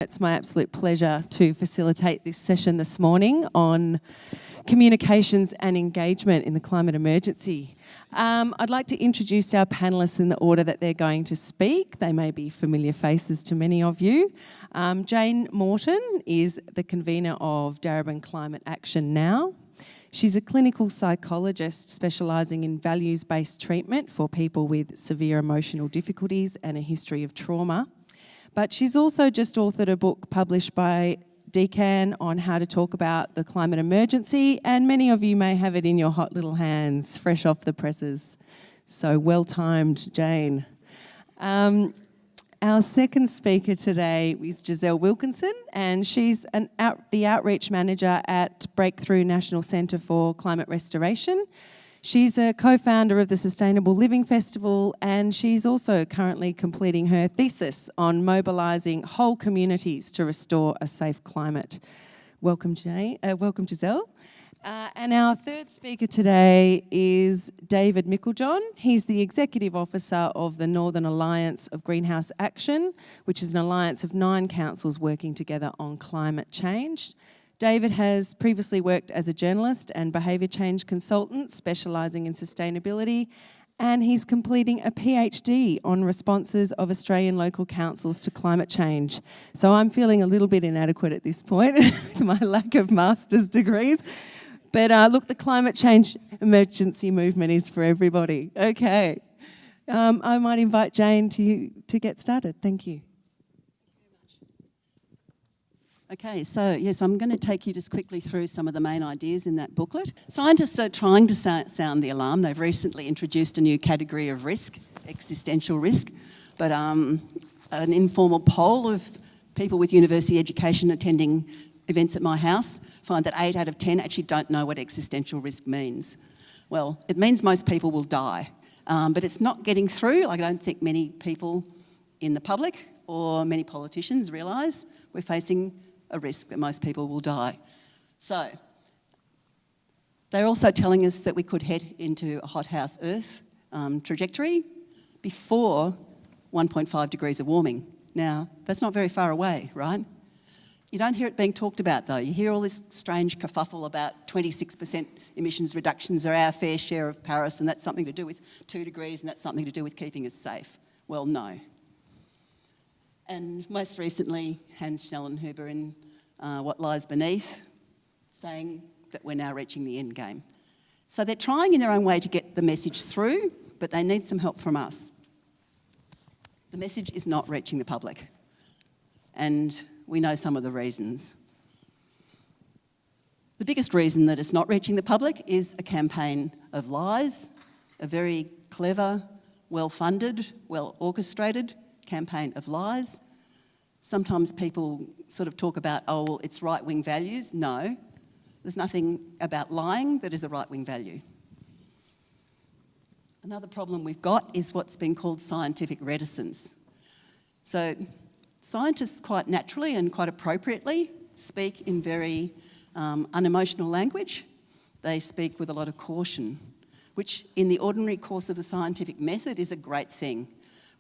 It's my absolute pleasure to facilitate this session this morning on communications and engagement in the climate emergency. I'd like to introduce our panellists in the order that they're going to speak. They may be familiar faces to many of you. Jane Morton is the convener of Darebin Climate Action Now. She's a clinical psychologist specialising in values-based treatment for people with severe emotional difficulties and a history of trauma. But she's also just authored a book published by Decan on how to talk about the climate emergency, and many of you may have it in your hot little hands, fresh off the presses. So well-timed, Jane. Our second speaker today is Giselle Wilkinson, and she's the outreach manager at Breakthrough National Centre for Climate Restoration. She's a co-founder of the Sustainable Living Festival, and she's also currently completing her thesis on mobilising whole communities to restore a safe climate. Welcome, Giselle. And our third speaker today is David Meiklejohn. He's the Executive Officer of the Northern Alliance of Greenhouse Action, which is an alliance of 9 councils working together on climate change. David has previously worked as a journalist and behaviour change consultant specialising in sustainability, and he's completing a PhD on responses of Australian local councils to climate change. So I'm feeling a little bit inadequate at this point with my lack of master's degrees. But look, the climate change emergency movement is for everybody. Okay. I might invite Jane to get started. Thank you. Okay, so yes, I'm going to take you just quickly through some of the main ideas in that booklet. Scientists are trying to sound the alarm. They've recently introduced a new category of risk, existential risk, but an informal poll of people with university education attending events at my house find that 8 out of 10 actually don't know what existential risk means. Well, it means most people will die, but it's not getting through. I don't think many people in the public or many politicians realise we're facing a risk that most people will die. So, they're also telling us that we could head into a hothouse Earth trajectory before 1.5 degrees of warming. Now, that's not very far away, right? You don't hear it being talked about though. You hear all this strange kerfuffle about 26% emissions reductions are our fair share of Paris, and that's something to do with 2 degrees, and that's something to do with keeping us safe. Well, no. And most recently, Hans Schnellenhuber in What Lies Beneath, saying that we're now reaching the end game. So they're trying in their own way to get the message through, but they need some help from us. The message is not reaching the public, and we know some of the reasons. The biggest reason that it's not reaching the public is a campaign of lies, a very clever, well-funded, well-orchestrated campaign of lies. Sometimes people sort of talk about, oh, well, it's right-wing values. No, there's nothing about lying that is a right-wing value. Another problem we've got is what's been called scientific reticence. So scientists quite naturally and quite appropriately speak in very unemotional language. They speak with a lot of caution, which in the ordinary course of the scientific method is a great thing.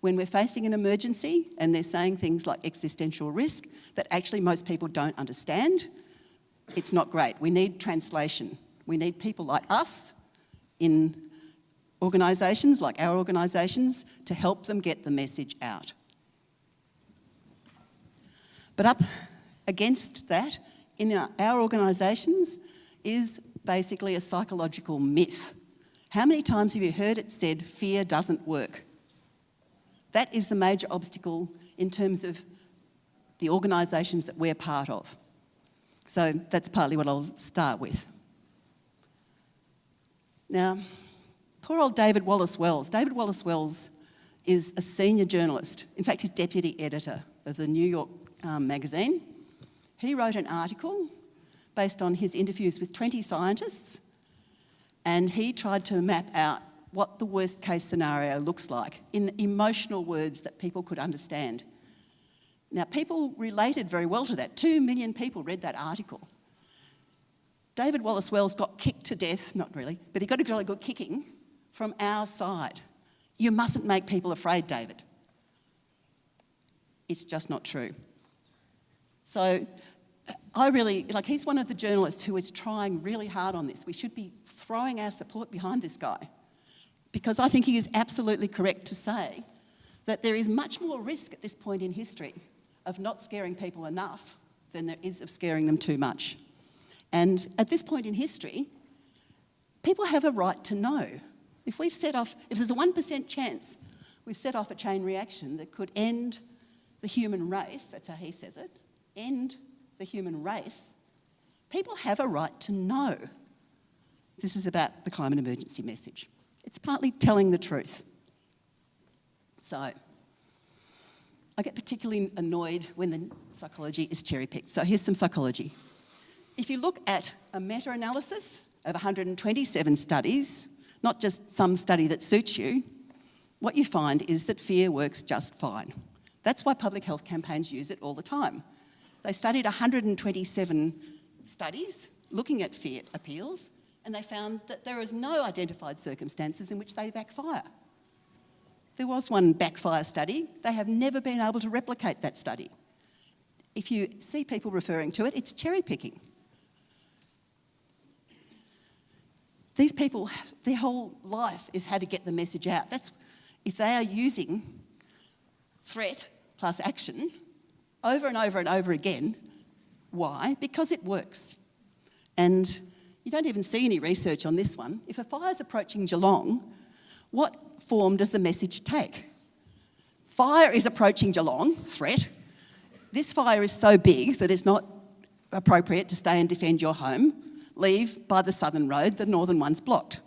When we're facing an emergency and they're saying things like existential risk that actually most people don't understand, it's not great. We need translation. We need people like us in organisations like our organisations to help them get the message out. But up against that, in our organisations, is basically a psychological myth. How many times have you heard it said, fear doesn't work? That is the major obstacle in terms of the organisations that we're part of. So that's partly what I'll start with. Now, poor old David Wallace-Wells. David Wallace-Wells is a senior journalist. In fact, he's deputy editor of the New York magazine. He wrote an article based on his interviews with 20 scientists, and he tried to map out what the worst case scenario looks like in emotional words that people could understand. Now, people related very well to that. 2 million people read that article. David Wallace-Wells got kicked to death, not really, but he got a really good kicking from our side. You mustn't make people afraid, David. It's just not true. So I really, like, he's one of the journalists who is trying really hard on this. We should be throwing our support behind this guy, because I think he is absolutely correct to say that there is much more risk at this point in history of not scaring people enough than there is of scaring them too much. And at this point in history, people have a right to know. If there's a 1% chance we've set off a chain reaction that could end the human race, that's how he says it, end the human race, people have a right to know. This is about the climate emergency message. It's partly telling the truth. So I get particularly annoyed when the psychology is cherry-picked. So here's some psychology. If you look at a meta-analysis of 127 studies, not just some study that suits you, what you find is that fear works just fine. That's why public health campaigns use it all the time. They studied 127 studies looking at fear appeals, and they found that there is no identified circumstances in which they backfire. There was one backfire study. They have never been able to replicate that study. If you see people referring to it, it's cherry-picking. These people, their whole life is how to get the message out. If they are using threat plus action over and over and over again. Why? Because it works. And you don't even see any research on this one. If a fire's approaching Geelong, what form does the message take? Fire is approaching Geelong, threat. This fire is so big that it's not appropriate to stay and defend your home. Leave by the southern road, the northern one's blocked.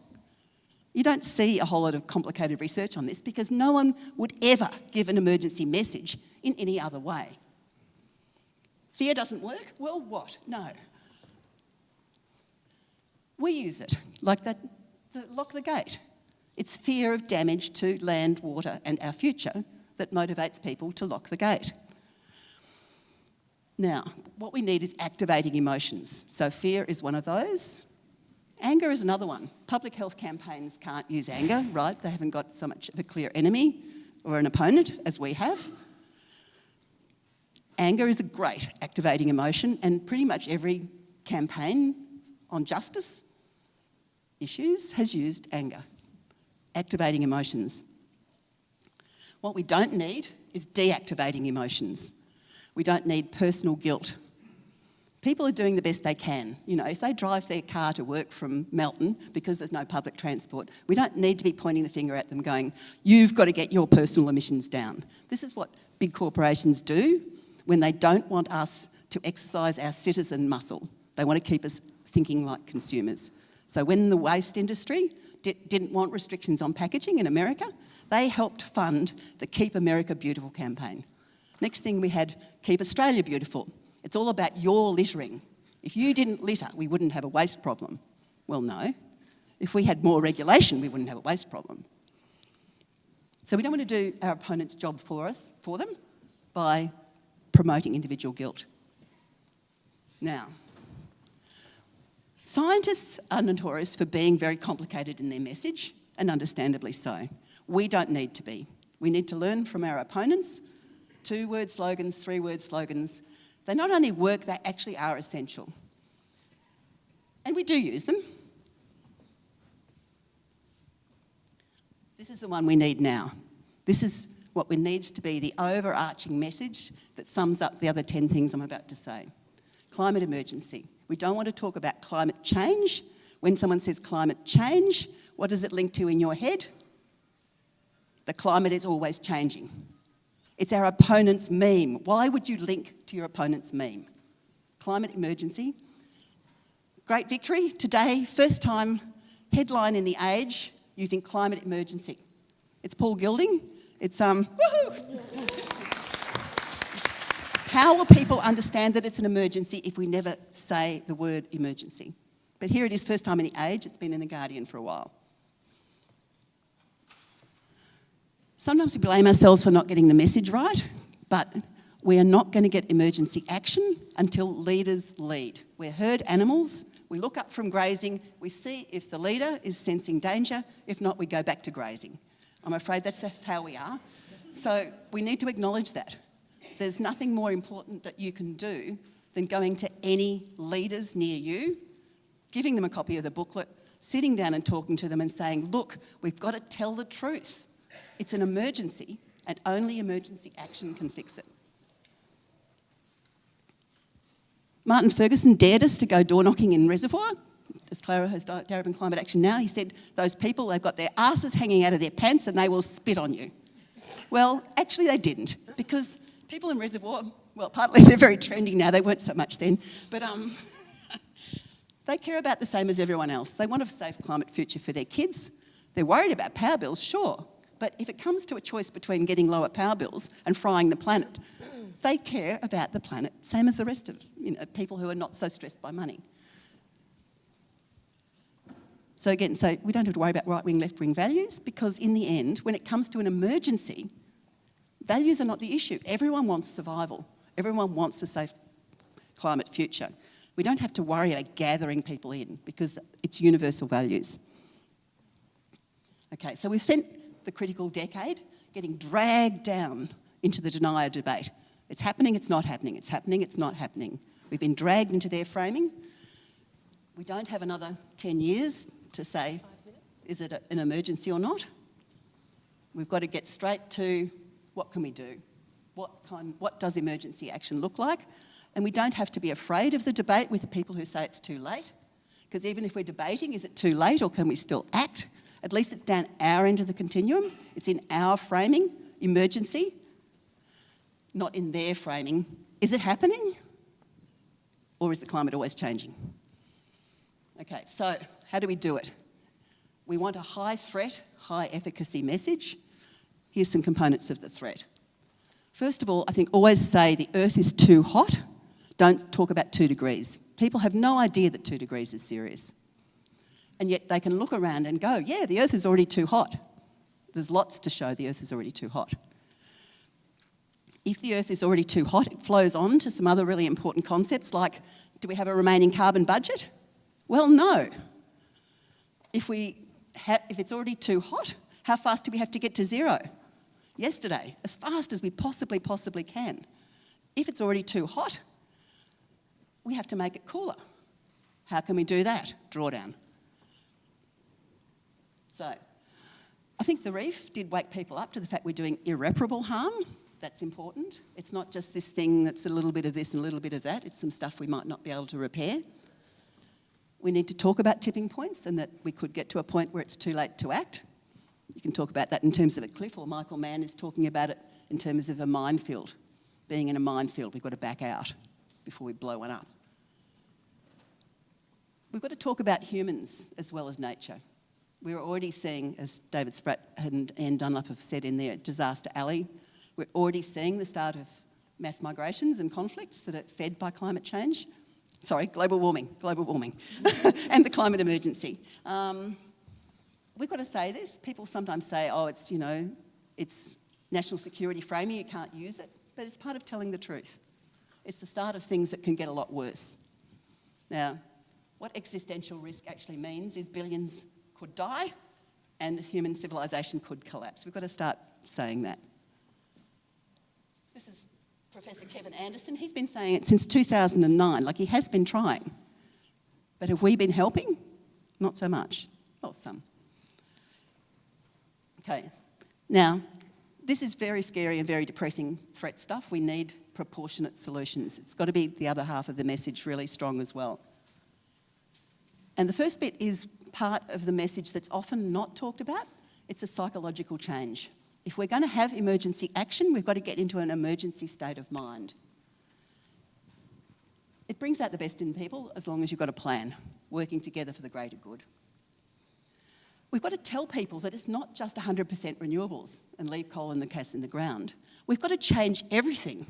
You don't see a whole lot of complicated research on this because no one would ever give an emergency message in any other way. Fear doesn't work? Well, what? No. We use it, like that, lock the gate. It's fear of damage to land, water and our future that motivates people to lock the gate. Now, what we need is activating emotions. So fear is one of those. Anger is another one. Public health campaigns can't use anger, right? They haven't got so much of a clear enemy or an opponent as we have. Anger is a great activating emotion, and pretty much every campaign on justice issues has used anger, activating emotions. What we don't need is deactivating emotions. We don't need personal guilt. People are doing the best they can. You know, if they drive their car to work from Melton because there's no public transport, we don't need to be pointing the finger at them going, you've got to get your personal emissions down. This is what big corporations do when they don't want us to exercise our citizen muscle. They want to keep us thinking like consumers. So when the waste industry didn't want restrictions on packaging in America, they helped fund the Keep America Beautiful campaign. Next thing we had Keep Australia Beautiful. It's all about your littering. If you didn't litter, we wouldn't have a waste problem. Well, no. If we had more regulation, we wouldn't have a waste problem. So we don't want to do our opponent's job for them by promoting individual guilt. Now, scientists are notorious for being very complicated in their message, and understandably so. We don't need to be. We need to learn from our opponents. 2-word slogans, 3-word slogans. They not only work, they actually are essential. And we do use them. This is the one we need now. This is what needs to be the overarching message that sums up the other 10 things I'm about to say. Climate emergency. We don't want to talk about climate change. When someone says climate change, what does it link to in your head? The climate is always changing. It's our opponent's meme. Why would you link to your opponent's meme? Climate emergency. Great victory today, first time headline in The Age using climate emergency. It's Paul Gilding. It's woohoo! How will people understand that it's an emergency if we never say the word emergency? But here it is, first time in The Age. It's been in The Guardian for a while. Sometimes we blame ourselves for not getting the message right, but we are not going to get emergency action until leaders lead. We're herd animals. We look up from grazing. We see if the leader is sensing danger. If not, we go back to grazing. I'm afraid that's how we are. So we need to acknowledge that. there's nothing more important that you can do than going to any leaders near you, giving them a copy of the booklet, sitting down and talking to them and saying, look, we've got to tell the truth. It's an emergency and only emergency action can fix it. Martin Ferguson dared us to go door knocking in Reservoir, as Clara has Darebin Climate Action now. He said, those people, they've got their asses hanging out of their pants and they will spit on you. Well, actually they didn't, because people in Reservoir, well, partly they're very trendy now, they weren't so much then, but they care about the same as everyone else. They want a safe climate future for their kids. They're worried about power bills, sure, but if it comes to a choice between getting lower power bills and frying the planet, they care about the planet, same as the rest of people who are not so stressed by money. So again, we don't have to worry about right-wing, left-wing values, because in the end, when it comes to an emergency, values are not the issue. Everyone wants survival. Everyone wants a safe climate future. We don't have to worry about gathering people in, because it's universal values. Okay, so we've spent the critical decade getting dragged down into the denier debate. It's happening, it's not happening, it's happening, it's not happening. We've been dragged into their framing. We don't have another 10 years to say, is it an emergency or not? We've got to get straight to what can we do? What does emergency action look like? And we don't have to be afraid of the debate with the people who say it's too late, because even if we're debating, is it too late or can we still act? At least it's down our end of the continuum. It's in our framing, emergency, not in their framing. Is it happening? Or is the climate always changing? Okay, so how do we do it? We want a high threat, high efficacy message. Here's some components of the threat. First of all, I think always say the Earth is too hot. Don't talk about 2 degrees. People have no idea that 2 degrees is serious. And yet they can look around and go, yeah, the Earth is already too hot. There's lots to show the Earth is already too hot. If the Earth is already too hot, it flows on to some other really important concepts like, do we have a remaining carbon budget? Well, no. If it's already too hot, how fast do we have to get to zero? Yesterday, as fast as we possibly can. If it's already too hot, we have to make it cooler. How can we do that? Drawdown. So, I think the reef did wake people up to the fact we're doing irreparable harm. That's important. It's not just this thing that's a little bit of this and a little bit of that. It's some stuff we might not be able to repair. We need to talk about tipping points and that we could get to a point where it's too late to act. You can talk about that in terms of a cliff, or Michael Mann is talking about it in terms of a minefield. Being in a minefield, we've got to back out before we blow one up. We've got to talk about humans as well as nature. We're already seeing, as David Spratt and Anne Dunlap have said in their Disaster Alley, we're already seeing the start of mass migrations and conflicts that are fed by climate change. Sorry, global warming, and the climate emergency. We've got to say this. People sometimes say, oh, it's national security framing, you can't use it. But it's part of telling the truth. It's the start of things that can get a lot worse. Now, what existential risk actually means is billions could die and human civilization could collapse. We've got to start saying that. This is Professor Kevin Anderson. He's been saying it since 2009, like he has been trying. But have we been helping? Not so much. Well, some. Okay, now, this is very scary and very depressing threat stuff. We need proportionate solutions. It's got to be the other half of the message really strong as well. And the first bit is part of the message that's often not talked about. It's a psychological change. If we're going to have emergency action, we've got to get into an emergency state of mind. It brings out the best in people as long as you've got a plan, working together for the greater good. We've got to tell people that it's not just 100% renewables and leave coal and the gas in the ground. We've got to change everything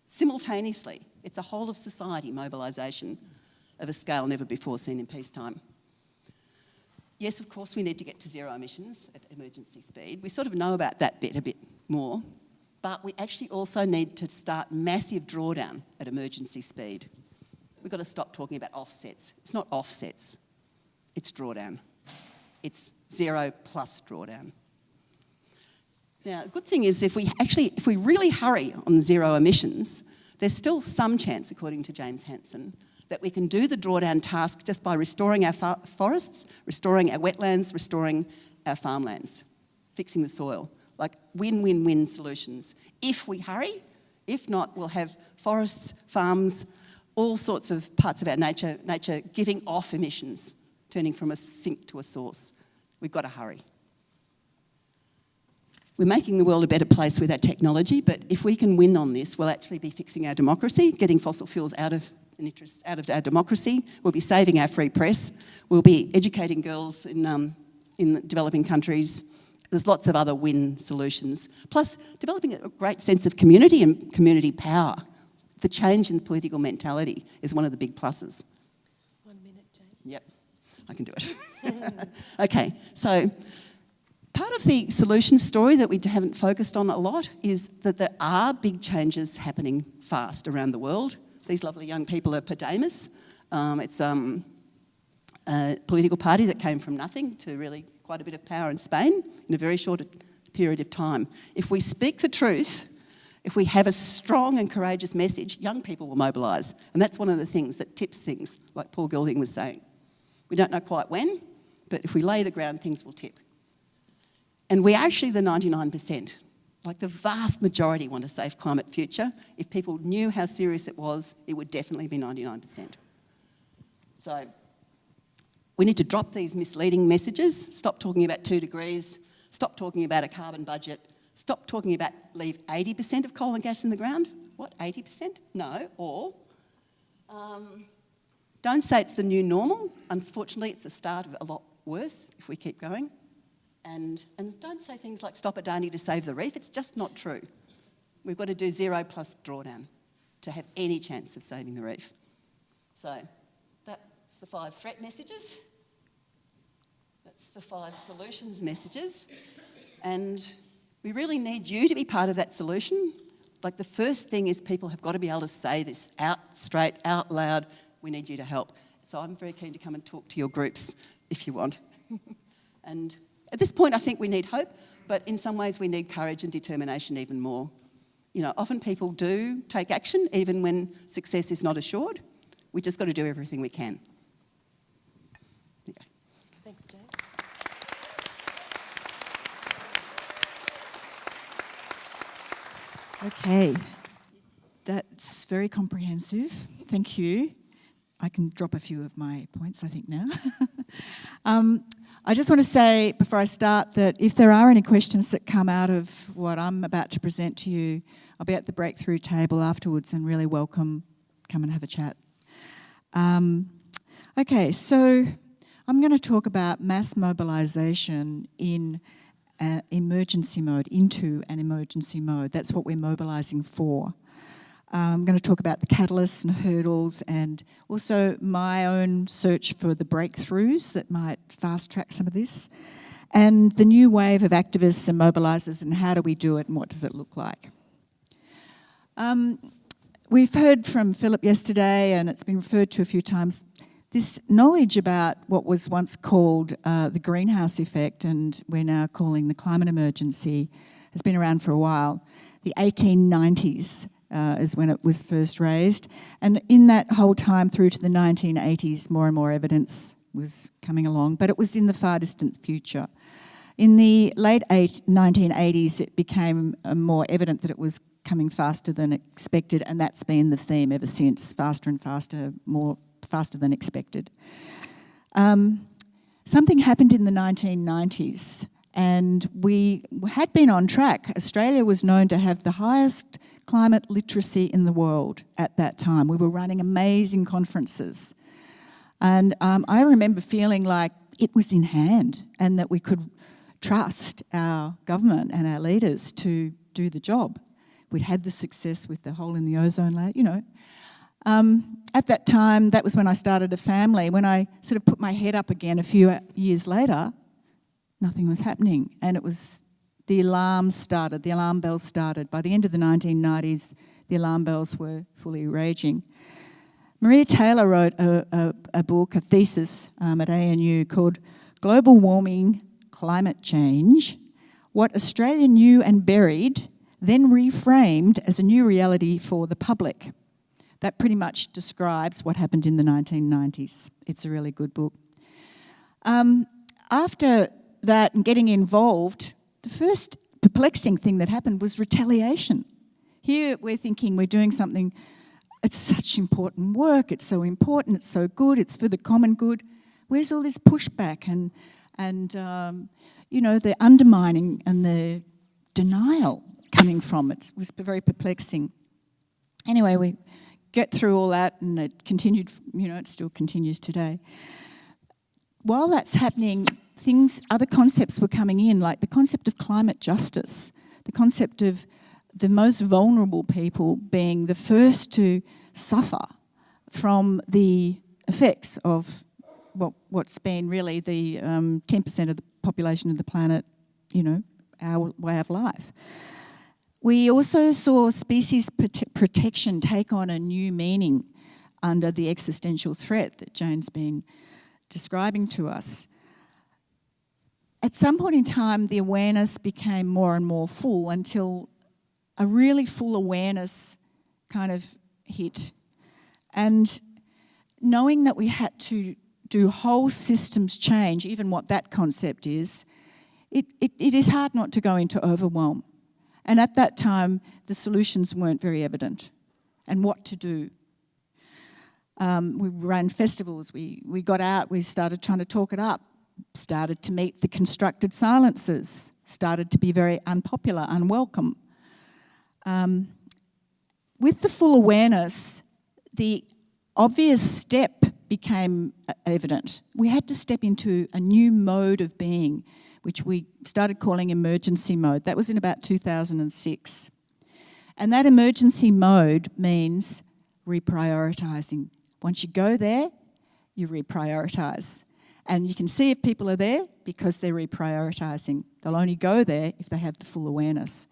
simultaneously. It's a whole of society mobilisation of a scale never before seen in peacetime. Yes, of course, we need to get to zero emissions at emergency speed. We sort of know about that bit a bit more, but we actually also need to start massive drawdown at emergency speed. We've got to stop talking about offsets. It's not offsets, it's drawdown. It's zero plus drawdown. Now, the good thing is if we really hurry on zero emissions, there's still some chance, according to James Hansen, that we can do the drawdown task just by restoring our forests, restoring our wetlands, restoring our farmlands, fixing the soil. Like win-win-win solutions. If we hurry, if not, we'll have forests, farms, all sorts of parts of our nature giving off emissions, turning from a sink to a source. We've got to hurry. We're making the world a better place with our technology, but if we can win on this, we'll actually be fixing our democracy, getting fossil fuels out of our democracy. We'll be saving our free press. We'll be educating girls in developing countries. There's lots of other win solutions. Plus, developing a great sense of community and community power. The change in political mentality is one of the big pluses. 1 minute, Jane. Yep, I can do it. Okay, so part of the solution story that we haven't focused on a lot is that there are big changes happening fast around the world. These lovely young people are Podemos. It's a political party that came from nothing to really quite a bit of power in Spain in a very short period of time. If we speak the truth, if we have a strong and courageous message, young people will mobilise. And that's one of the things that tips things, like Paul Gilding was saying. We don't know quite when, but if we lay the ground, things will tip. And we're actually the 99%. Like the vast majority want a safe climate future. If people knew how serious it was, it would definitely be 99%. So we need to drop these misleading messages, stop talking about 2 degrees, stop talking about a carbon budget, stop talking about leave 80% of coal and gas in the ground. What, 80%? No, or don't say it's the new normal. Unfortunately, it's the start of a lot worse if we keep going. And don't say things like stop Adani to save the reef. It's just not true. We've got to do zero plus drawdown to have any chance of saving the reef. So that's the 5 threat messages. That's the 5 solutions messages. And we really need you to be part of that solution. Like the first thing is people have got to be able to say this out straight, out loud. We need you to help. So I'm very keen to come and talk to your groups if you want. And at this point, I think we need hope, but in some ways we need courage and determination even more. You know, often people do take action even when success is not assured. We just got to do everything we can. Okay. Thanks, Jane. Okay, that's very comprehensive. Thank you. I can drop a few of my points, I think, now. I just want to say before I start that if there are any questions that come out of what I'm about to present to you, I'll be at the breakthrough table afterwards and really welcome, come and have a chat. Okay, so I'm going to talk about mass mobilisation in emergency mode, into an emergency mode. That's what we're mobilising for. I'm going to talk about the catalysts and hurdles and also my own search for the breakthroughs that might fast-track some of this and the new wave of activists and mobilisers and how do we do it and what does it look like. We've heard from Philip yesterday and it's been referred to a few times, this knowledge about what was once called the greenhouse effect and we're now calling the climate emergency has been around for a while. The 1890s is when it was first raised. And in that whole time through to the 1980s, more and more evidence was coming along, but it was in the far distant future. In the late 1980s, it became more evident that it was coming faster than expected, and that's been the theme ever since, faster and faster, more faster than expected. Something happened in the 1990s, and we had been on track. Australia was known to have the highest climate literacy in the world at that time. We were running amazing conferences. And I remember feeling like it was in hand and that we could trust our government and our leaders to do the job. We'd had the success with the hole in the ozone layer, you know. At that time, that was when I started a family. When I sort of put my head up again a few years later, nothing was happening. And it was the alarm bells started. By the end of the 1990s, the alarm bells were fully raging. Maria Taylor wrote a book, a thesis at ANU called Global Warming, Climate Change, what Australia knew and buried, then reframed as a new reality for the public. That pretty much describes what happened in the 1990s. It's a really good book. After that and getting involved, the first perplexing thing that happened was retaliation. Here we're thinking we're doing something, it's such important work, it's so important, it's so good, it's for the common good. Where's all this pushback and the undermining and the denial coming from it? It was very perplexing. Anyway, we get through all that and it continued, it still continues today. While that's happening, other concepts were coming in, like the concept of climate justice, the concept of the most vulnerable people being the first to suffer from the effects of what's been really the 10% of the population of the planet, our way of life. We also saw species protection take on a new meaning under the existential threat that Jane's been describing to us. At some point in time, the awareness became more and more full until a really full awareness kind of hit. And knowing that we had to do whole systems change, even what that concept is, it is hard not to go into overwhelm. And at that time, the solutions weren't very evident and what to do. We ran festivals, we got out, we started trying to talk it up, started to meet the constructed silences, started to be very unpopular, unwelcome. With the full awareness, the obvious step became evident. We had to step into a new mode of being, which we started calling emergency mode. That was in about 2006. And that emergency mode means reprioritising. Once you go there, you reprioritise. And you can see if people are there because they're reprioritising. They'll only go there if they have the full awareness.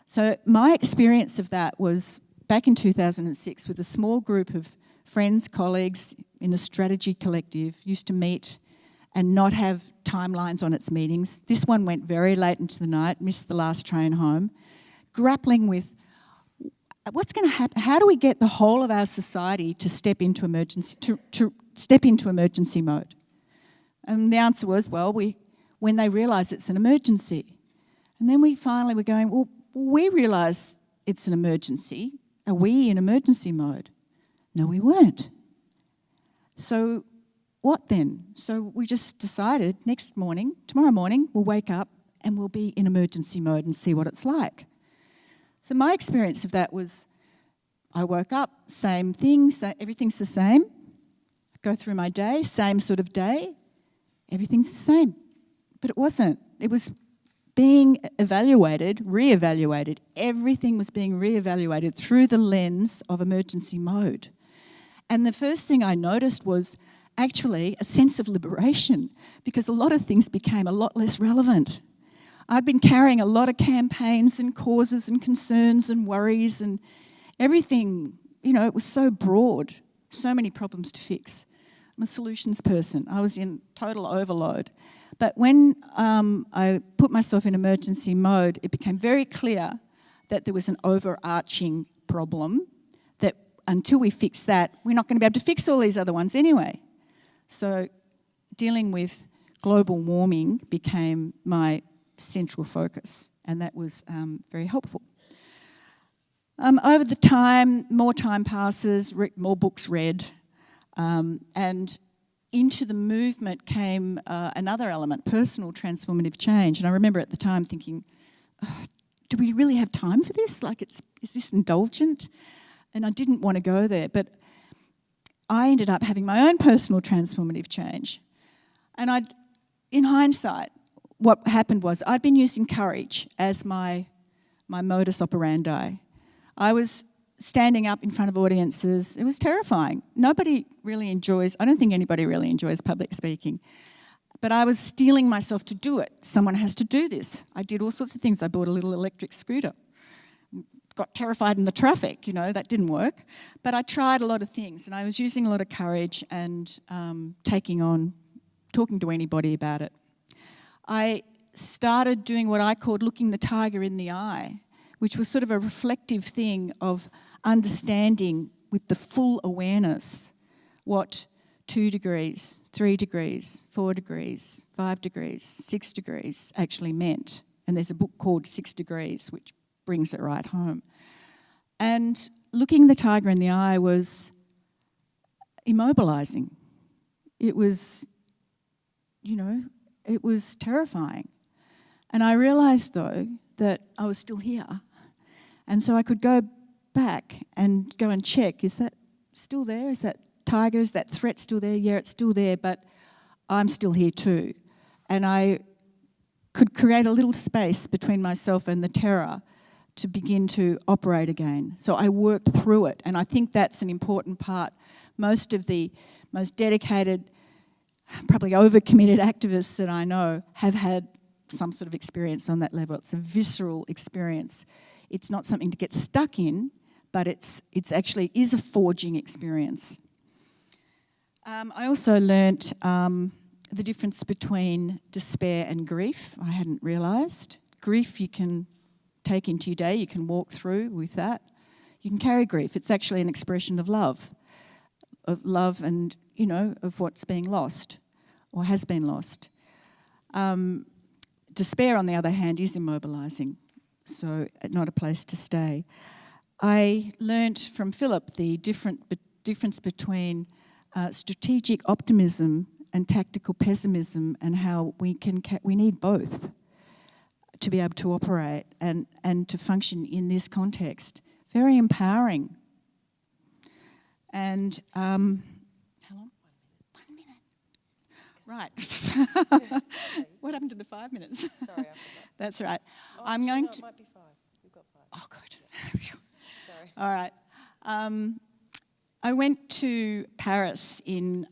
So my experience of that was back in 2006 with a small group of friends, colleagues in a strategy collective, used to meet and not have timelines on its meetings. This one went very late into the night, missed the last train home, grappling with what's going to happen. How do we get the whole of our society to step into emergency mode? And the answer was, when they realise it's an emergency. And then we finally were going, well, we realise it's an emergency. Are we in emergency mode? No, we weren't. So what then? So we just decided tomorrow morning, we'll wake up and we'll be in emergency mode and see what it's like. So my experience of that was I woke up, same thing, everything's the same. Go through my day, same sort of day, everything's the same. But it wasn't. It was being evaluated, re-evaluated. Everything was being re-evaluated through the lens of emergency mode. And the first thing I noticed was actually a sense of liberation, because a lot of things became a lot less relevant. I'd been carrying a lot of campaigns and causes and concerns and worries and everything, it was so broad, so many problems to fix. I'm a solutions person. I was in total overload. But when I put myself in emergency mode, it became very clear that there was an overarching problem that until we fix that, we're not going to be able to fix all these other ones anyway. So dealing with global warming became my central focus, and that was very helpful. Over the time, more time passes, more books read, and into the movement came another element, personal transformative change. And I remember at the time thinking, do we really have time for this? Is this indulgent? And I didn't want to go there, but I ended up having my own personal transformative change. And in hindsight, what happened was I'd been using courage as my modus operandi. I was standing up in front of audiences. It was terrifying. I don't think anybody really enjoys public speaking. But I was steeling myself to do it. Someone has to do this. I did all sorts of things. I bought a little electric scooter. Got terrified in the traffic, that didn't work. But I tried a lot of things, and I was using a lot of courage and talking to anybody about it. I started doing what I called looking the tiger in the eye, which was sort of a reflective thing of understanding with the full awareness what 2 degrees, 3 degrees, 4 degrees, 5 degrees, 6 degrees actually meant. And there's a book called 6 Degrees, which brings it right home. And looking the tiger in the eye was immobilizing. It was, it was terrifying. And I realized, though, that I was still here. And so I could go back and go and check, is that still there? Is that tiger, is that threat still there? Yeah, it's still there, but I'm still here too. And I could create a little space between myself and the terror to begin to operate again. So I worked through it, and I think that's an important part. Most of the most dedicated, probably overcommitted activists that I know have had some sort of experience on that level. It's a visceral experience. It's not something to get stuck in, but it's actually is a forging experience. I also learnt the difference between despair and grief. I hadn't realised. Grief you can take into your day, you can walk through with that. You can carry grief. It's actually an expression of love and, of what's being lost or has been lost. Despair, on the other hand, is immobilising, so not a place to stay. I learnt from Philip the difference between strategic optimism and tactical pessimism, and how we need both to be able to operate and to function in this context. Very empowering. And how long? 1 minute. Right. What happened to the 5 minutes? Sorry, I forgot. That's right. Oh, I'm actually, going no, to. it might be 5. We've got 5. Oh, good. Sorry. All right. I went to Paris in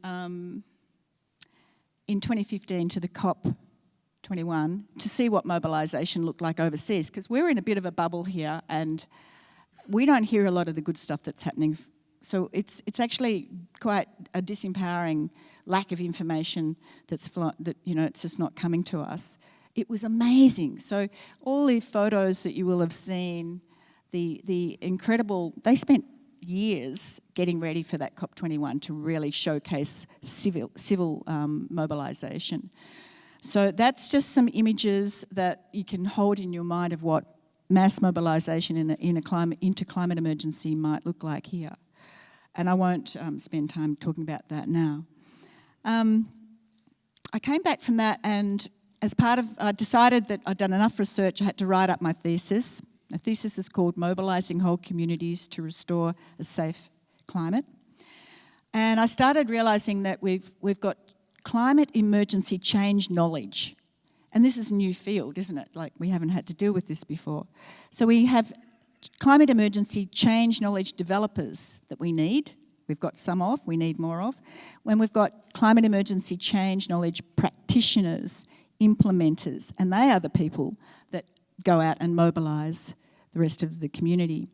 2015 to the COP21 to see what mobilisation looked like overseas, because we're in a bit of a bubble here and we don't hear a lot of the good stuff that's happening. So it's actually quite a disempowering lack of information it's just not coming to us. It was amazing. So all the photos that you will have seen, the incredible, they spent years getting ready for that COP21 to really showcase civil mobilisation. So that's just some images that you can hold in your mind of what mass mobilisation into climate emergency might look like here. And I won't spend time talking about that now. I came back from that, and I decided that I'd done enough research, I had to write up my thesis. The thesis is called Mobilising Whole Communities to Restore a Safe Climate. And I started realising that we've got climate emergency change knowledge. And this is a new field, isn't it? Like, we haven't had to deal with this before. So we have climate emergency change knowledge developers that we need. We've got some of, we need more of. When we've got climate emergency change knowledge practitioners, implementers, and they are the people that go out and mobilise the rest of the community.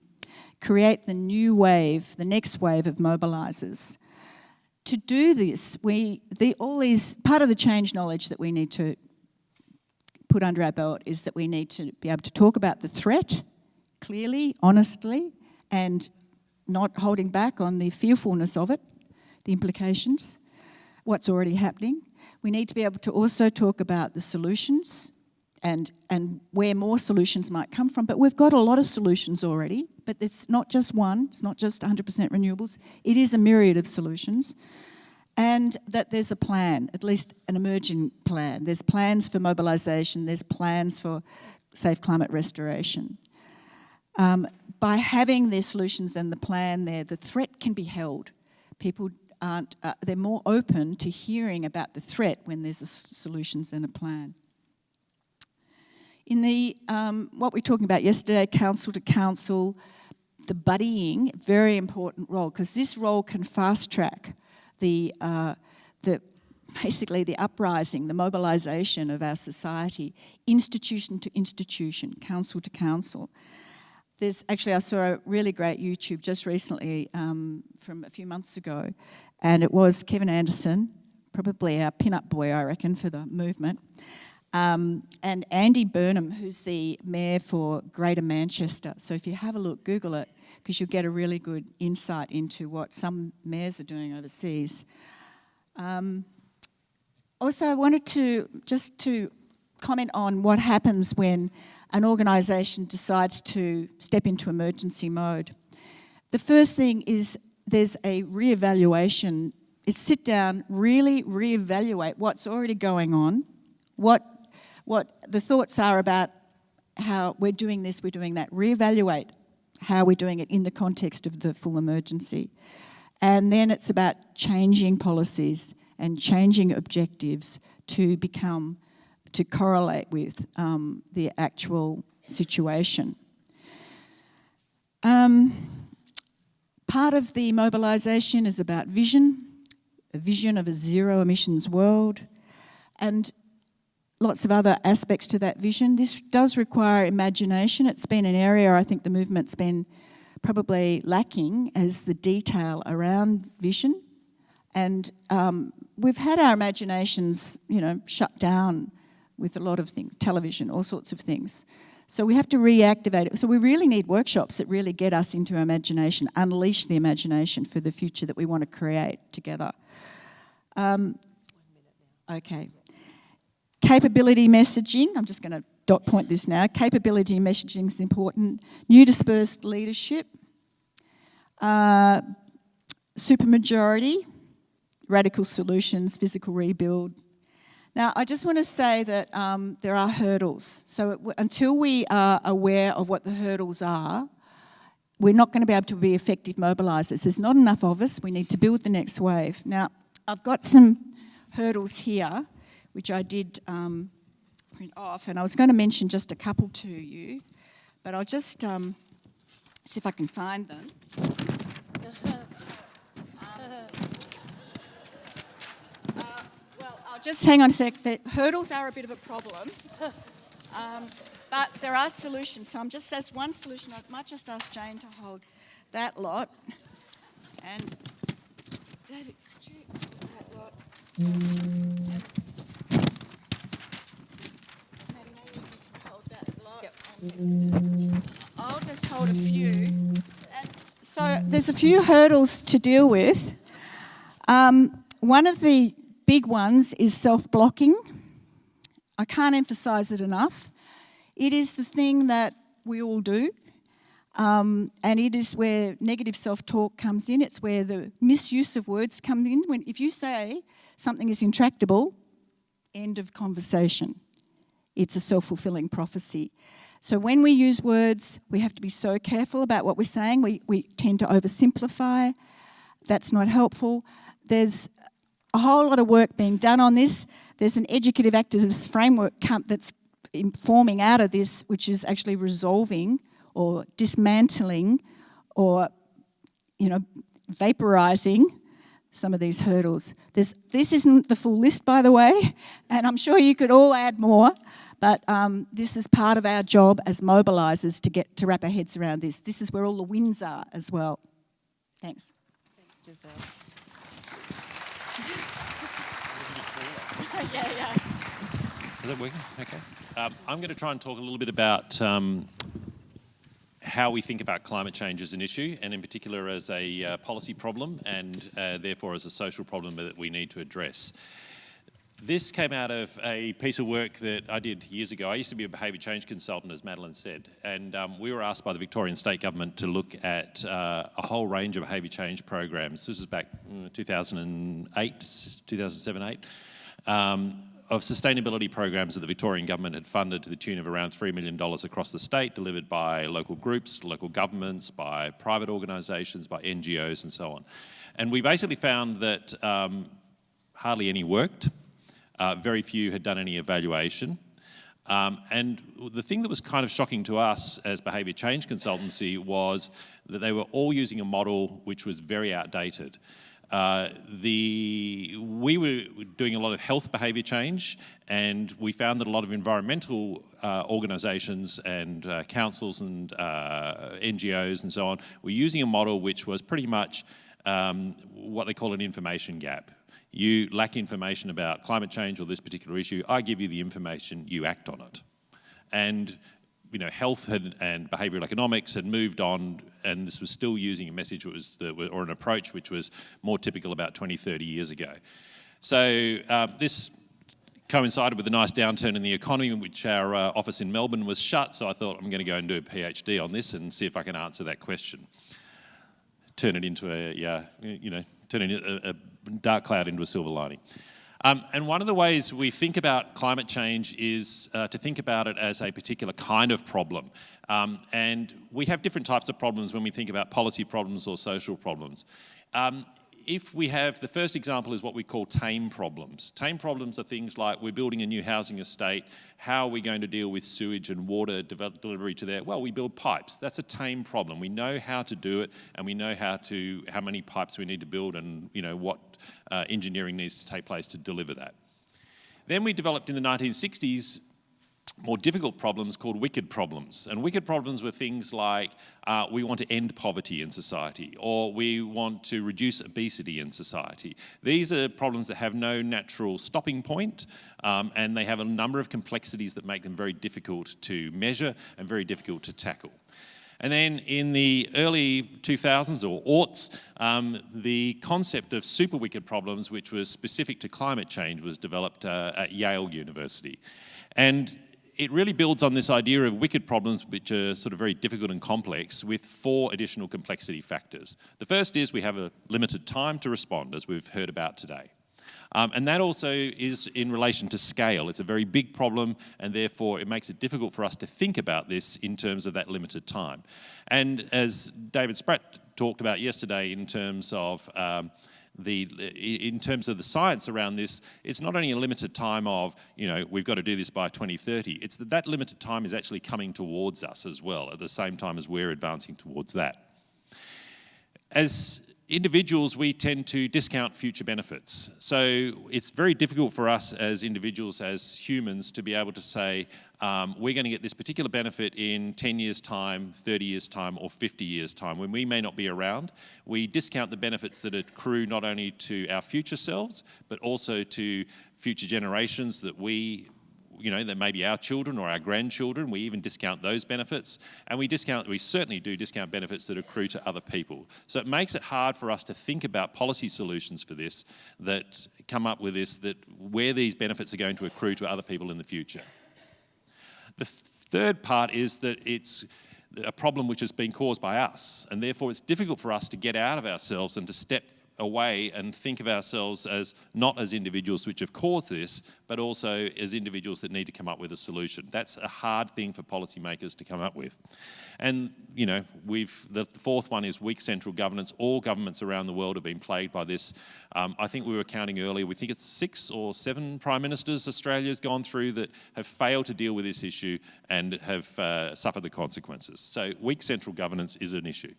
Create the new wave, the next wave of mobilisers. To do this, part of the change knowledge that we need to put under our belt is that we need to be able to talk about the threat clearly, honestly, and not holding back on the fearfulness of it, the implications, what's already happening. We need to be able to also talk about the solutions and where more solutions might come from. But we've got a lot of solutions already, but it's not just one, it's not just 100% renewables, it is a myriad of solutions. And that there's a plan, at least an emerging plan. There's plans for mobilisation, there's plans for safe climate restoration. By having their solutions and the plan there, the threat can be held. People they're more open to hearing about the threat when there's solutions and a plan. In the what we were talking about yesterday, council to council, the buddying, very important role, because this role can fast track basically the uprising, the mobilisation of our society, institution to institution, council to council. I saw a really great YouTube just recently from a few months ago, and it was Kevin Anderson, probably our pin-up boy, I reckon, for the movement. and Andy Burnham, who's the mayor for Greater Manchester. So if you have a look, Google it, because you'll get a really good insight into what some mayors are doing overseas. Also, I wanted to comment on what happens when an organisation decides to step into emergency mode. The first thing is there's a re-evaluation. It's sit down, really re-evaluate what's already going on, what the thoughts are about how we're doing this, we're doing that. Re-evaluate how we're doing it in the context of the full emergency. And then it's about changing policies and changing objectives to correlate with the actual situation. Part of the mobilisation is about vision, a vision of a zero emissions world, and lots of other aspects to that vision. This does require imagination. It's been an area I think the movement's been probably lacking, as the detail around vision. And we've had our imaginations, shut down with a lot of things, television, all sorts of things. So we have to reactivate it. So we really need workshops that really get us into our imagination, unleash the imagination for the future that we want to create together. Okay. Capability messaging, I'm just going to dot point this now. Capability messaging is important. New dispersed leadership. Supermajority. Radical solutions, physical rebuild. Now, I just want to say that there are hurdles. So until we are aware of what the hurdles are, we're not going to be able to be effective mobilisers. There's not enough of us. We need to build the next wave. Now, I've got some hurdles here, which I did print off, and I was going to mention just a couple to you, but I'll just see if I can find them. Just hang on a sec. The hurdles are a bit of a problem, but there are solutions. So I'm just, as one solution, I might just ask Jane to hold that lot. And David, could you hold that lot? Maddie, maybe you can hold that lot. Yep. And I'll just hold a few. And so there's a few hurdles to deal with. One of the big ones is self-blocking. I can't emphasise it enough. It is the thing that we all do, and it is where negative self-talk comes in. It's where the misuse of words come in. If you say something is intractable, end of conversation. It's a self-fulfilling prophecy. So when we use words, we have to be so careful about what we're saying. We tend to oversimplify. That's not helpful. There's a whole lot of work being done on this. There's an educative activist framework that's forming out of this, which is actually resolving or dismantling or, vaporising some of these hurdles. This isn't the full list, by the way, and I'm sure you could all add more, but this is part of our job as mobilisers to wrap our heads around this. This is where all the wins are as well. Thanks. Thanks, Giselle. Yeah. Is that working? Okay. I'm going to try and talk a little bit about how we think about climate change as an issue, and in particular as a policy problem, and therefore as a social problem that we need to address. This came out of a piece of work that I did years ago. I used to be a behaviour change consultant, as Madeline said, and we were asked by the Victorian State Government to look at a whole range of behaviour change programs. This was back in 2007-8, of sustainability programs that the Victorian Government had funded to the tune of around $3 million across the state, delivered by local groups, local governments, by private organisations, by NGOs and so on. And we basically found that hardly any worked. Very few had done any evaluation. And the thing that was kind of shocking to us as behaviour change consultancy was that they were all using a model which was very outdated. We were doing a lot of health behaviour change, and we found that a lot of environmental organisations and councils and NGOs and so on were using a model which was pretty much what they call an information gap. You lack information about climate change or this particular issue. I give you the information, you act on it. And health and behavioural economics had moved on, and this was still using a message or an approach which was more typical about 20, 30 years ago. So this coincided with a nice downturn in the economy, in which our office in Melbourne was shut. So I thought, I'm going to go and do a PhD on this and see if I can answer that question. Turn it into a dark cloud into a silver lining. And one of the ways we think about climate change is to think about it as a particular kind of problem. And we have different types of problems when we think about policy problems or social problems. If we have, the first example is what we call tame problems. Tame problems are things like we're building a new housing estate. How are we going to deal with sewage and water delivery to there? Well, we build pipes. That's a tame problem. We know how to do it, and we know how many pipes we need to build, and what engineering needs to take place to deliver that. Then we developed in the 1960s more difficult problems called wicked problems. And wicked problems were things like we want to end poverty in society, or we want to reduce obesity in society. These are problems that have no natural stopping point, and they have a number of complexities that make them very difficult to measure and very difficult to tackle. And then in the early 2000s, or aughts, the concept of super wicked problems, which was specific to climate change, was developed at Yale University. And it really builds on this idea of wicked problems, which are sort of very difficult and complex, with 4 additional complexity factors. The first is we have a limited time to respond, as we've heard about today. And that also is in relation to scale. It's a very big problem, and therefore it makes it difficult for us to think about this in terms of that limited time. And as David Spratt talked about yesterday in terms of the science around this, it's not only a limited time of, we've got to do this by 2030, it's that limited time is actually coming towards us as well, at the same time as we're advancing towards that. As individuals, we tend to discount future benefits. So it's very difficult for us as individuals, as humans, to be able to say, we're going to get this particular benefit in 10 years' time, 30 years' time, or 50 years' time, when we may not be around. We discount the benefits that accrue not only to our future selves, but also to future generations that that may be our children or our grandchildren. We even discount those benefits, and we certainly do discount benefits that accrue to other people. So it makes it hard for us to think about policy solutions for this, that come up with this, that where these benefits are going to accrue to other people in the future. The third part is that it's a problem which has been caused by us, and therefore it's difficult for us to get out of ourselves and to step away and think of ourselves as not as individuals which have caused this, but also as individuals that need to come up with a solution. That's a hard thing for policymakers to come up with. And, the fourth one is weak central governance. All governments around the world have been plagued by this. I think we were counting earlier, we think it's 6 or 7 prime ministers Australia's gone through that have failed to deal with this issue and have suffered the consequences. So weak central governance is an issue.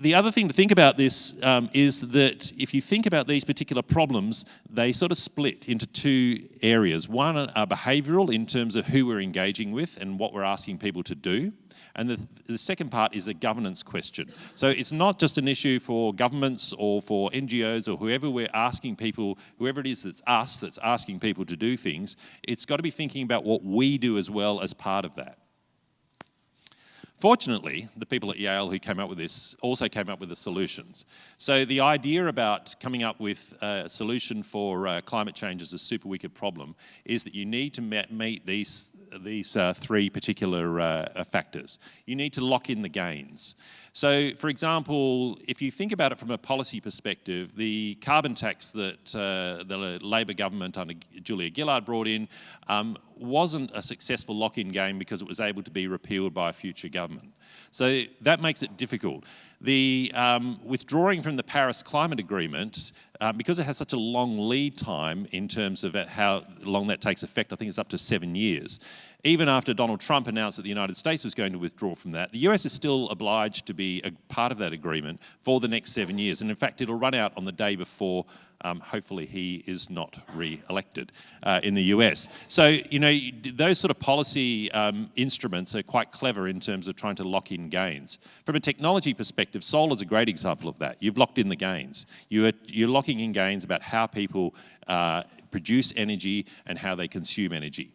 The other thing to think about this is that if you think about these particular problems, they sort of split into 2 areas. One are behavioural, in terms of who we're engaging with and what we're asking people to do. And the second part is a governance question. So it's not just an issue for governments or for NGOs or whoever we're asking people, whoever it is that's us that's asking people to do things, it's got to be thinking about what we do as well as part of that. Fortunately, the people at Yale who came up with this also came up with the solutions. So the idea about coming up with a solution for climate change as a super wicked problem is that you need to meet these 3 particular factors. You need to lock in the gains. So, for example, if you think about it from a policy perspective, the carbon tax that the Labor government under Julia Gillard brought in wasn't a successful lock-in game because it was able to be repealed by a future government. So that makes it difficult. The withdrawing from the Paris Climate Agreement, because it has such a long lead time in terms of how long that takes effect, I think it's up to 7 years, Even after Donald Trump announced that the United States was going to withdraw from that, the US is still obliged to be a part of that agreement for the next 7 years. And in fact, it'll run out on the day before, hopefully, he is not re-elected in the US. So, those sort of policy instruments are quite clever in terms of trying to lock in gains. From a technology perspective, solar is a great example of that. You've locked in the gains. You're locking in gains about how people produce energy and how they consume energy.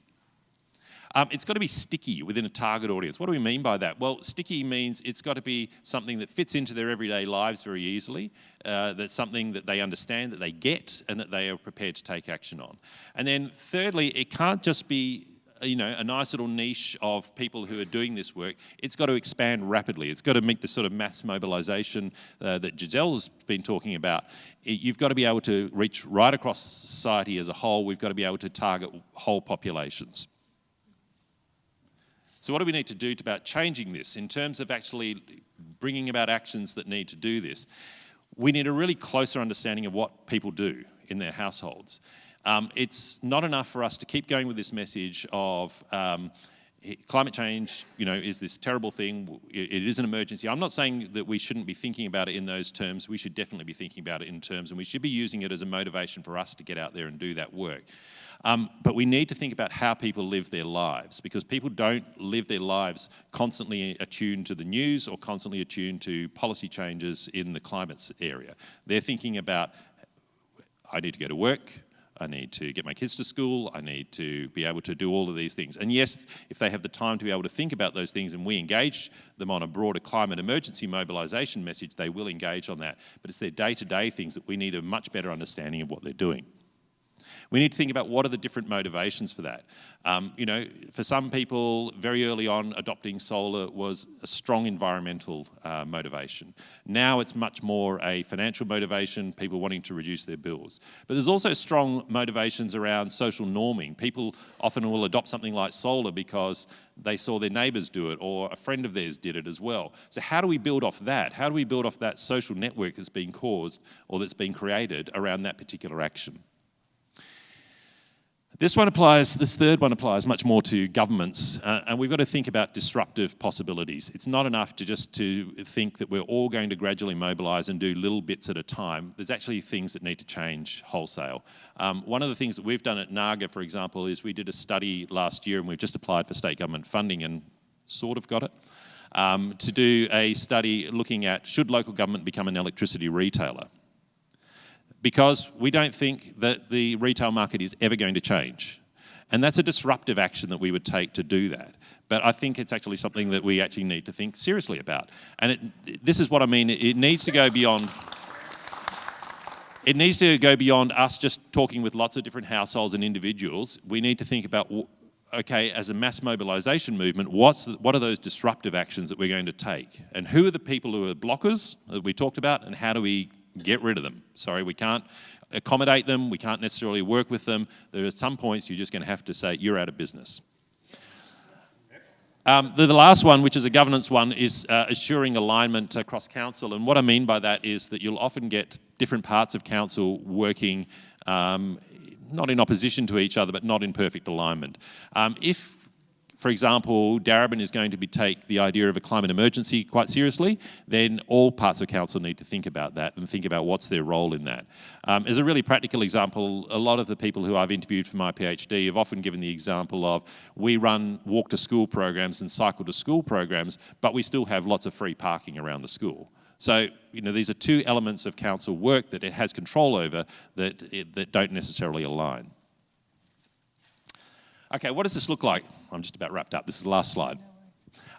It's got to be sticky within a target audience. What do we mean by that? Well, sticky means it's got to be something that fits into their everyday lives very easily, that's something that they understand, that they get, and that they are prepared to take action on. And then thirdly, it can't just be a nice little niche of people who are doing this work. It's got to expand rapidly. It's got to meet the sort of mass mobilisation that Giselle's been talking about. You've got to be able to reach right across society as a whole. We've got to be able to target whole populations. So what do we need to do about changing this in terms of actually bringing about actions that need to do this? We need a really closer understanding of what people do in their households. It's not enough for us to keep going with this message of climate change, is this terrible thing. It is an emergency. I'm not saying that we shouldn't be thinking about it in those terms. We should definitely be thinking about it in terms, and we should be using it as a motivation for us to get out there and do that work. But we need to think about how people live their lives, because people don't live their lives constantly attuned to the news or constantly attuned to policy changes in the climate area. They're thinking about, I need to go to work, I need to get my kids to school, I need to be able to do all of these things. And yes, if they have the time to be able to think about those things and we engage them on a broader climate emergency mobilisation message, they will engage on that. But it's their day-to-day things that we need a much better understanding of what they're doing. We need to think about what are the different motivations for that. For some people, very early on, adopting solar was a strong environmental motivation. Now it's much more a financial motivation, people wanting to reduce their bills. But there's also strong motivations around social norming. People often will adopt something like solar because they saw their neighbours do it or a friend of theirs did it as well. So how do we build off that? How do we build off that social network that's been caused or that's been created around that particular action? This third one applies much more to governments, and we've got to think about disruptive possibilities. It's not enough to think that we're all going to gradually mobilise and do little bits at a time. There's actually things that need to change wholesale. One of the things that we've done at NAGA, for example, is we did a study last year, and we've just applied for state government funding and sort of got it, to do a study looking at should local government become an electricity retailer. Because we don't think that the retail market is ever going to change. And that's a disruptive action that we would take to do that. But I think it's actually something that we actually need to think seriously about. And this is what I mean, it needs to go beyond us just talking with lots of different households and individuals. We need to think about, okay, as a mass mobilisation movement, what are those disruptive actions that we're going to take? And who are the people who are blockers that we talked about, and how do we get rid of them? Sorry, we can't accommodate them, we can't necessarily work with them. There are some points you're just going to have to say, you're out of business. The last one, which is a governance one, is assuring alignment across council. And what I mean by that is that you'll often get different parts of council working not in opposition to each other, but not in perfect alignment. If, for example, Darebin is going to take the idea of a climate emergency quite seriously, then all parts of council need to think about that and think about what's their role in that. As a really practical example, a lot of the people who I've interviewed for my PhD have often given the example of, we run walk to school programs and cycle to school programs, but we still have lots of free parking around the school. So, these are two elements of council work that it has control over that don't necessarily align. Okay, what does this look like? I'm just about wrapped up. This is the last slide.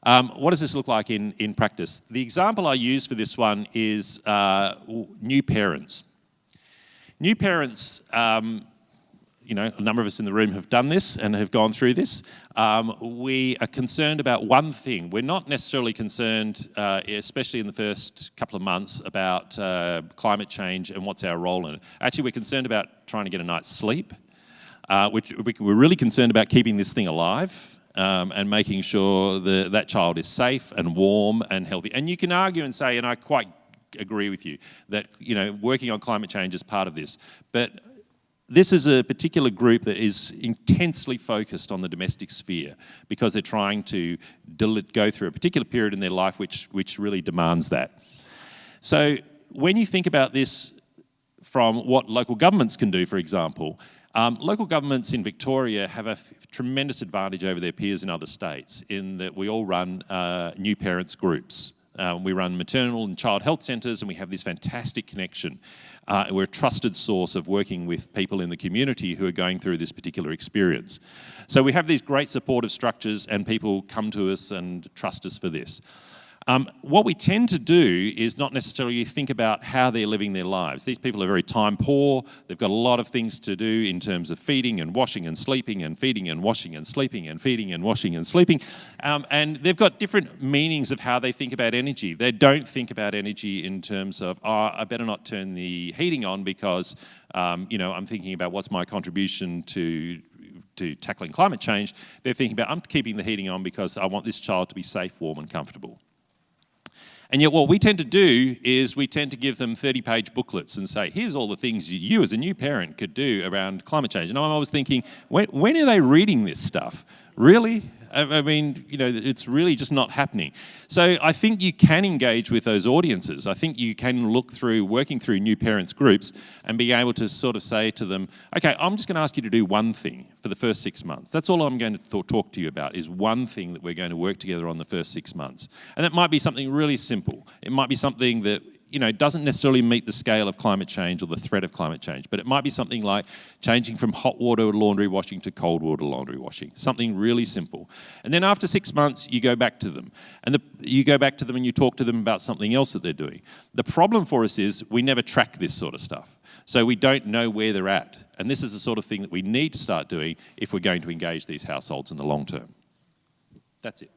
What does this look like in practice? The example I use for this one is new parents. New parents, a number of us in the room have done this and have gone through this. We are concerned about one thing. We're not necessarily concerned, especially in the first couple of months, about climate change and what's our role in it. Actually, we're concerned about trying to get a night's sleep. We're really concerned about keeping this thing alive and making sure that child is safe and warm and healthy. And you can argue and say, and I quite agree with you, that working on climate change is part of this. But this is a particular group that is intensely focused on the domestic sphere because they're trying to go through a particular period in their life which really demands that. So when you think about this from what local governments can do, for example, local governments in Victoria have a tremendous advantage over their peers in other states in that we all run new parents groups. We run maternal and child health centres, and we have this fantastic connection. We're a trusted source of working with people in the community who are going through this particular experience. So we have these great supportive structures, and people come to us and trust us for this. What we tend to do is not necessarily think about how they're living their lives. These people are very time poor. They've got a lot of things to do in terms of feeding and washing and sleeping and feeding and washing and sleeping and feeding and washing and sleeping. And they've got different meanings of how they think about energy. They don't think about energy in terms of, oh, I better not turn the heating on because, I'm thinking about what's my contribution to tackling climate change. They're thinking about, I'm keeping the heating on because I want this child to be safe, warm and comfortable. And yet what we tend to do is we tend to give them 30-page booklets and say, here's all the things you as a new parent could do around climate change. And I'm always thinking, when are they reading this stuff? Really? I mean, it's really just not happening. So I think you can engage with those audiences. I think you can look through, working through new parents groups and be able to sort of say to them, okay, I'm just going to ask you to do one thing for the first 6 months. That's all I'm going to talk to you about is one thing that we're going to work together on the first 6 months. And that might be something really simple. It might be something that doesn't necessarily meet the scale of climate change or the threat of climate change, but it might be something like changing from hot water laundry washing to cold water laundry washing, something really simple. And then after 6 months, you go back to them. And you go back to them and you talk to them about something else that they're doing. The problem for us is we never track this sort of stuff. So we don't know where they're at. And this is the sort of thing that we need to start doing if we're going to engage these households in the long term. That's it.